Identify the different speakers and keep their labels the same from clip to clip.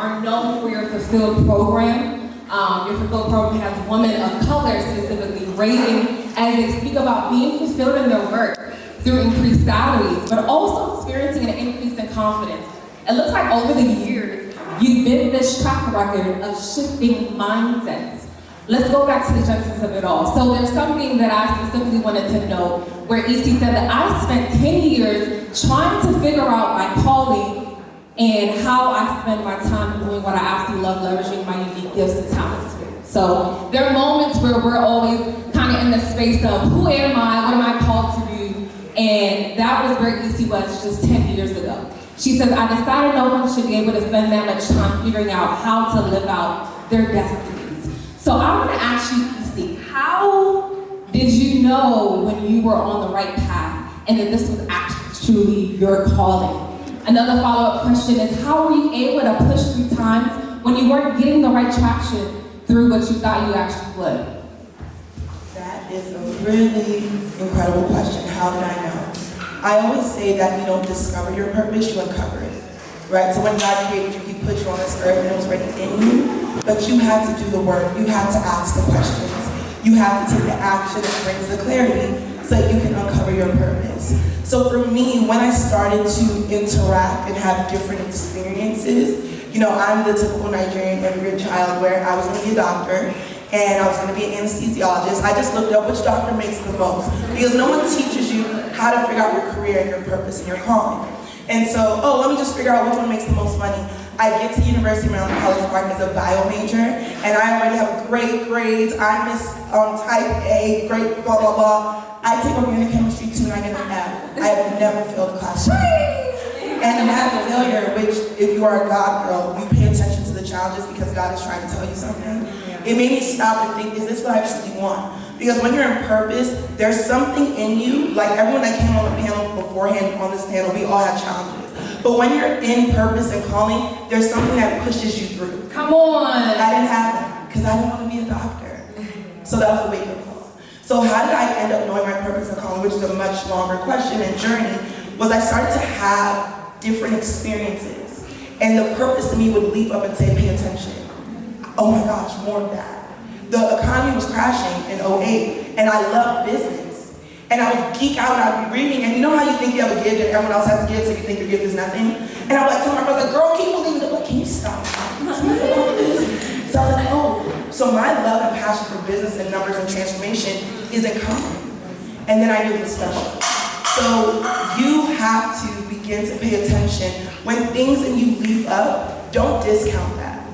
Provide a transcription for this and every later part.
Speaker 1: are known for your Fulfilled program. Your Fulfilled program has women of color specifically rating as they speak about being fulfilled in their work through increased salaries, but also experiencing an increase in confidence. It looks like over the years, you've been this track record of shifting mindsets. Let's go back to the genesis of it all. So there's something that I specifically wanted to know where EC said that I spent 10 years trying to figure out my calling and how I spend my time doing what I absolutely love, leveraging my unique gifts and talents. So there are moments where we're always kind of in the space of who am I, what am I called to do? And that was where EC was just 10 years ago. She says, I decided no one should be able to spend that much time figuring out how to live out their destinies. So I want to ask you, EC, how did you know when you were on the right path and that this was actually truly your calling? Another follow-up question is, how were you able to push through times when you weren't getting the right traction through what you thought you actually would?
Speaker 2: That is a really incredible question. How did I know? I always say that you don't discover your purpose, you uncover it. Right? So when God created you, He put you on this earth and it was already in you, but you had to do the work. You had to ask the questions. You have to take the action that brings the clarity so that you can uncover your purpose. So for me, when I started to interact and have different experiences, you know, I'm the typical Nigerian immigrant child where I was going to be a doctor and I was going to be an anesthesiologist. I just looked up which doctor makes the most because no one teaches you how to figure out your career and your purpose and your calling. And so, let me just figure out which one makes the most money. I get to University of Maryland College Park as a bio major, and I already have great grades. I miss type A, great blah, blah, blah. I take organic chemistry 2 and I get an F. I have never failed a class. And that failure, which if you are a God girl, you pay attention to the challenges because God is trying to tell you something. It made me stop and think, is this what I truly want? Because when you're in purpose, there's something in you, like everyone that came on the panel beforehand on this panel, we all have challenges. But when you're in purpose and calling, there's something that pushes you through.
Speaker 1: Come on!
Speaker 2: I didn't have that, because I didn't want to be a doctor. So that was a wake-up call. So how did I end up knowing my purpose and calling, which is a much longer question and journey, was I started to have different experiences. And the purpose in me would leap up and say, pay attention. Oh my gosh, more of that. The economy was crashing in 2008, and I loved business. And I would geek out, and I'd be reading, and you know how you think you have a gift and everyone else has a gift, so you think your gift is nothing? And I would like tell my brother, girl, keep believing it. Like, can you stop talking to me about this? So I was like, oh, so my love and passion for business and numbers and transformation is in common. And then I knew it was special. So you have to begin to pay attention. When things in you leap up, don't discount that.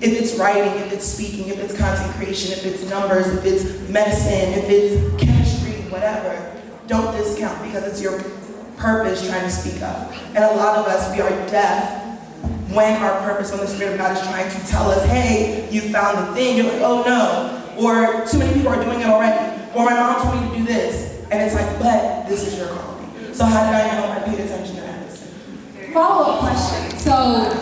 Speaker 2: If it's writing, if it's speaking, if it's content creation, if it's numbers, if it's medicine, if it's chemistry, whatever, don't discount because it's your purpose trying to speak up. And a lot of us, we are deaf when our purpose, when the Spirit of God is trying to tell us, hey, you found the thing. You're like, oh no. Or too many people are doing it already. Or my mom told me to do this. And it's like, but this is your calling. So how did I know? I paid attention to that.
Speaker 1: Follow-up question. So